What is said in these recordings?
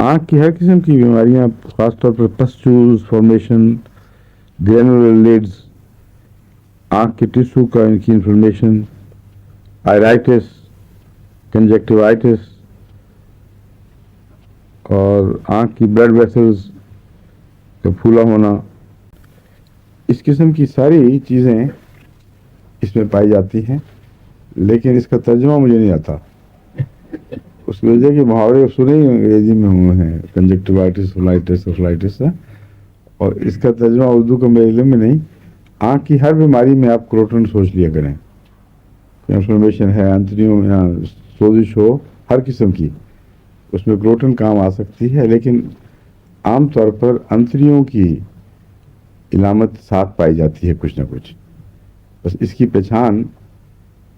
आँख की हर किस्म की बीमारियाँ, ख़ासतौर पर पस्ट्यूल्स फॉर्मेशन, ग्रेनुलर लिड्स, आँख के टिश्यू का इनकी इन्फ्लेमेशन, आयराइटिस, कंजक्टिवाइटिस और आँख की ब्लड वेसल्स का फूला होना, इस किस्म की सारी चीज़ें इसमें पाई जाती हैं, लेकिन इसका तर्जुमा मुझे नहीं आता। उसकी वजह कि मुहावरे सुने ही अंग्रेजी में हुए हैं, कंजक्टिवाइटिस, फ्लाइटिस, और इसका तर्जुमा उर्दू का मेरे इल्म में नहीं। आँख की हर बीमारी में आप क्रोटन सोच लिया करें, इन्फ्लेमेशन है, अंतड़ियों में सोजिश हो हर किस्म की, उसमें क्रोटन काम आ सकती है, लेकिन आम तौर पर अंतड़ियों की इलामत साथ पाई जाती है कुछ ना कुछ। बस इसकी पहचान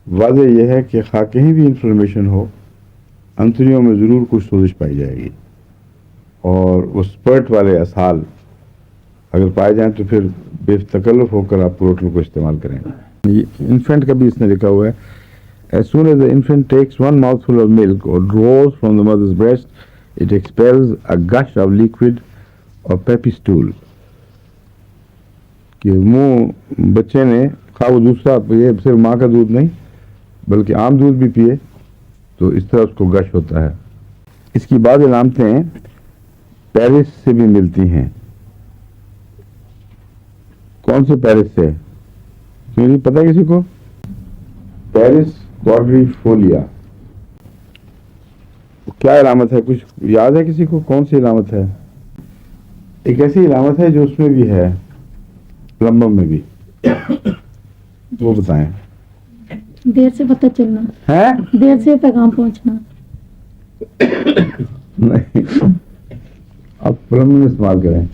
वाज़ेह यह है कि खा कहीं भी इन्फ्लेमेशन हो, अंतड़ियों में ज़रूर कुछ सोजिश पाई जाएगी, और वो स्पर्ट वाले असाल अगर पाए जाएं तो फिर बेतकल्लुफ़ होकर आप क्रोटन को इस्तेमाल करें। इन्फेंट का भी इसने लिखा हुआ है, as soon as the infant takes one mouthful of milk or draws from the mother's breast, it expels a gush of liquid or peppy stool. कि मुंह बच्चे ने खा वो दूसरा, ये सिर्फ माँ का दूध नहीं बल्कि आम दूध भी पिए तो इस तरह उसको गश होता है। इसकी बाद अलामतें पेरिस से भी मिलती हैं। कौन से पेरिस से, क्यों नहीं पता किसी को? पेरिस क्वाड्रिफोलिया क्या इलामत है, कुछ याद है किसी को? कौन सी इलामत है? एक ऐसी इलामत है जो उसमें भी है, प्लम्बम में भी, वो बताएं। देर से पता चलना है, देर से पैगाम पहुंचना। नहीं, आप प्लम्बम में इस्तेमाल करें।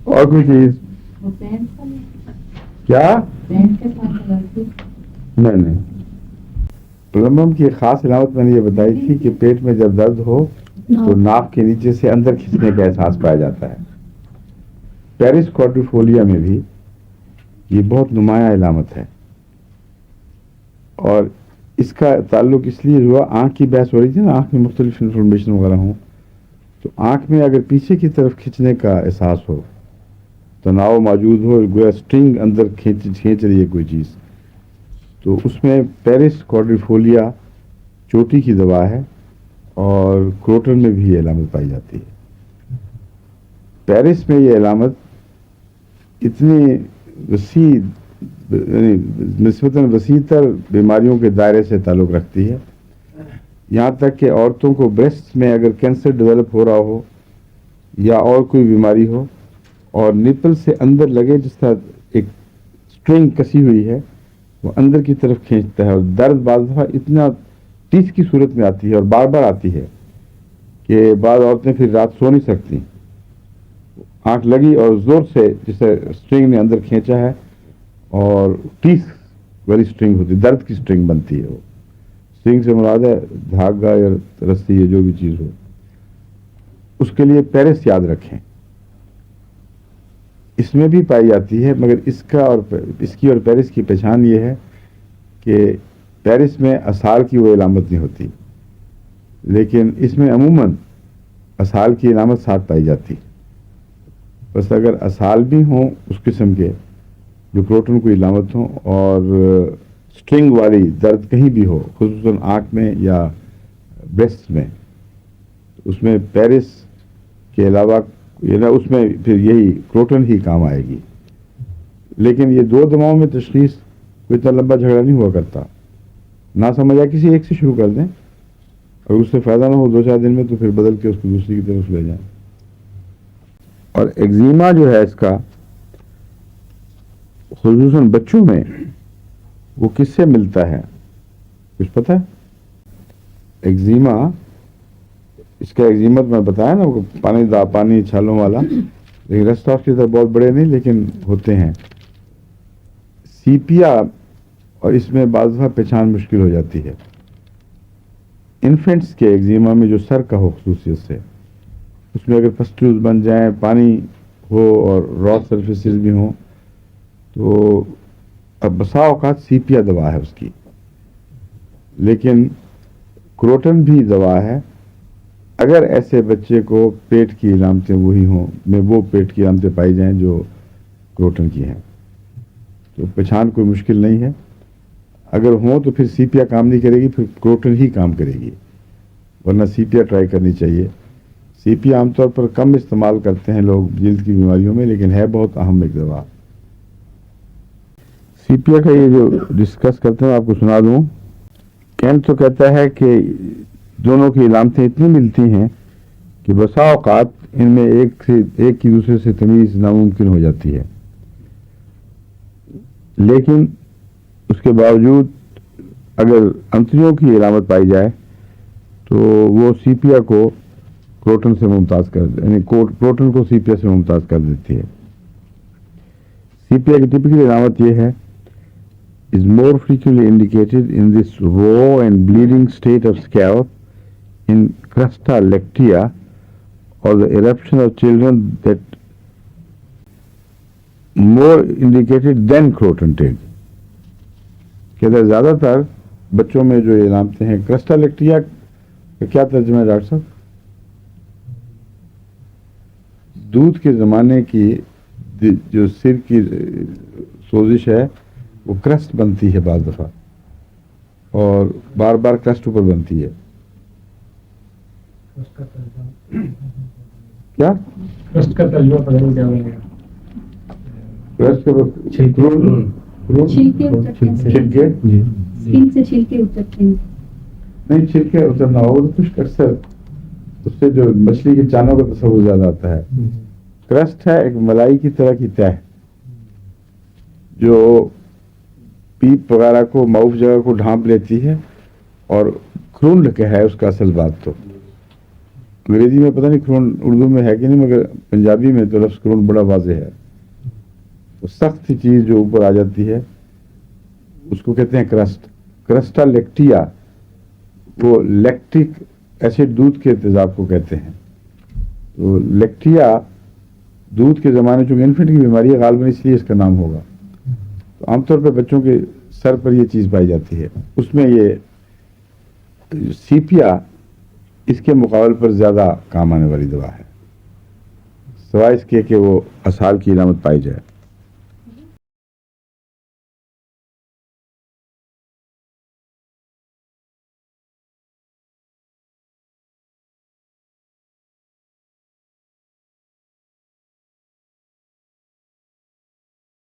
और कोई चीज क्या? नहीं, प्लम्बम की खास इलामत मैंने ये बताई थी कि पेट में जब दर्द हो तो नाक के नीचे से अंदर खींचने का एहसास पाया जाता है। पेरिस क्वाड्रिफोलिया में भी ये बहुत नुमाया इलामत है, और इसका ताल्लुक इसलिए हुआ, आँख की बहस हो रही थी ना, आँख में मुख्तलिफ इन्फॉर्मेशन वगैरह हो, तो आँख में अगर पीछे की तरफ खींचने का एहसास हो, तनाव मौजूद हो, गोया स्ट्रिंग अंदर खींच रही है कोई चीज़, तो उसमें पेरिस क्वाड्रिफोलिया चोटी की दवा है, और क्रोटन में भी ये इलामत पाई जाती है। पेरिस में ये इलामत इतनी वसी, निस्बतन वसीतर बीमारियों के दायरे से ताल्लुक़ रखती है, यहाँ तक कि औरतों को ब्रेस्ट में अगर कैंसर डेवलप हो रहा हो या और कोई बीमारी हो और निपल से अंदर लगे, जिस तरह एक स्ट्रिंग कसी हुई है, वो अंदर की तरफ खींचता है, और दर्द बार दफ़ा इतना टीस की सूरत में आती है और बार बार आती है कि बाद औरतें फिर रात सो नहीं सकती। आंख लगी और ज़ोर से जिसे स्ट्रिंग ने अंदर खींचा है, और टीस वाली स्ट्रिंग होती है, दर्द की स्ट्रिंग बनती है। वो स्ट्रिंग से मुराद है धागा या रस्सी या जो भी चीज़ हो, उसके लिए पेरिस याद रखें। इसमें भी पाई जाती है, मगर इसकी और पेरिस की पहचान ये है कि पेरिस में असाल की वो इलामत नहीं होती, लेकिन इसमें अमूमन असाल की इलामत साथ पाई जाती। बस अगर असाल भी हों उस किस्म के जो क्रोटन की इलामत हों, और स्ट्रिंग वाली दर्द कहीं भी हो, खुसूसन आँख में या ब्रेस्ट में, उसमें पेरिस के अलावा उसमें फिर यही क्रोटन ही काम आएगी। लेकिन ये दो दवाओं में तशखीस कोई इतना लंबा झगड़ा नहीं हुआ करता, ना समझ आए किसी एक से शुरू कर दें, और उससे फ़ायदा ना हो 2-4 दिन में तो फिर बदल के उसको दूसरी की तरफ ले जाएं। और एक्जिमा जो है इसका, खुसूसन बच्चों में, वो किससे मिलता है, कुछ पता है? एक्जिमा, इसका एक्जिमा मैं बताया ना, वो पानी छालों वाला, लेकिन रेस्ट ऑफ की तरह बहुत बड़े नहीं, लेकिन होते हैं। सीपिया, और इसमें बाज़ दफ़ा पहचान मुश्किल हो जाती है। इन्फेंट्स के एक्जिमा में जो सर का हो खसूसियत से, उसमें अगर पस्ट्यूल्स बन जाएं, पानी हो और रॉ सर्फेसिस भी हों, तो अब बसा औकात सीपिया दवा है उसकी, लेकिन کروٹن بھی دوا ہے. اگر ایسے بچے کو پیٹ کی علامتیں وہی ہوں میں وہ پیٹ کی علامتیں پائی جائیں جو کروٹن کی ہیں تو پہچان کوئی مشکل نہیں ہے. اگر ہوں تو پھر سیپیا کام نہیں کرے گی, پھر کروٹن ہی کام کرے گی, ورنہ سیپیا ٹرائی کرنی چاہیے. سیپیا عام طور پر کم استعمال کرتے ہیں لوگ جلد کی بیماریوں میں, لیکن ہے بہت اہم ایک دوا. سیپیا کا یہ جو ڈسکس کرتے ہیں آپ کو سنا دوں. کینٹ تو کہتا ہے کہ دونوں کی علامتیں اتنی ملتی ہیں کہ بسا اوقات ان میں ایک کی دوسرے سے تمیز ناممکن ہو جاتی ہے, لیکن اس کے باوجود اگر انتڑیوں کی علامت پائی جائے تو وہ سیپیا کو کروٹن سے ممتاز یعنی کروٹن کو سیپیا سے ممتاز کر دیتی ہے. سیپیا کی ٹپکل علامت یہ ہے: is more frequently indicated in this raw and bleeding state of scalp in crista lectia or the eruption of children that more indicated than croton tail. کہتا ہے زیادہ تر بچوں میں جو علامتیں ہیں, کرسٹا لیکٹیا کا کیا ترجمہ ہے ڈاکٹر صاحب؟ دودھ کے زمانے کی جو سر کی سوزش ہے وہ کرسٹ بنتی ہے بعض دفعہ, اور بار بار کرسٹ اوپر بنتی ہے. کیا کرسٹ کا ترجمہ پتہ نہیں کیا بنے گا. کرسٹ छिलके उतरते हैं چھلکے स्किन से छिलके उतरते हैं. نہیں, چھلکے اترنا ہو تو خشک اکثر اس سے جو مچھلی کے چانوں کا تصور زیادہ آتا ہے. کرسٹ ہے ایک ملائی کی طرح کی تہ جو پیپ وغیرہ کو معاف جگہ کو ڈھانپ لیتی ہے, اور خرون لکھا ہے اس کا اصل بات. تو انگریزی میں پتہ نہیں خرون اردو میں ہے کہ نہیں, مگر پنجابی میں تو لفظ خرون بڑا واضح ہے. وہ سخت چیز جو اوپر آ جاتی ہے اس کو کہتے ہیں کرسٹ. کرسٹا لیکٹیا وہ لیکٹک ایسڈ دودھ کے تیزاب کو کہتے ہیں. تو لیکٹیا دودھ کے زمانے چونکہ انفنٹ کی بیماری ہے غالباً اس لیے اس کا نام ہوگا. تو عام طور پہ بچوں کے سر پر یہ چیز پائی جاتی ہے. اس میں یہ سیپیا اس کے مقابل پر زیادہ کام آنے والی دوا ہے, سوائے اس کے کہ وہ اسہال کی علامت پائی جائے.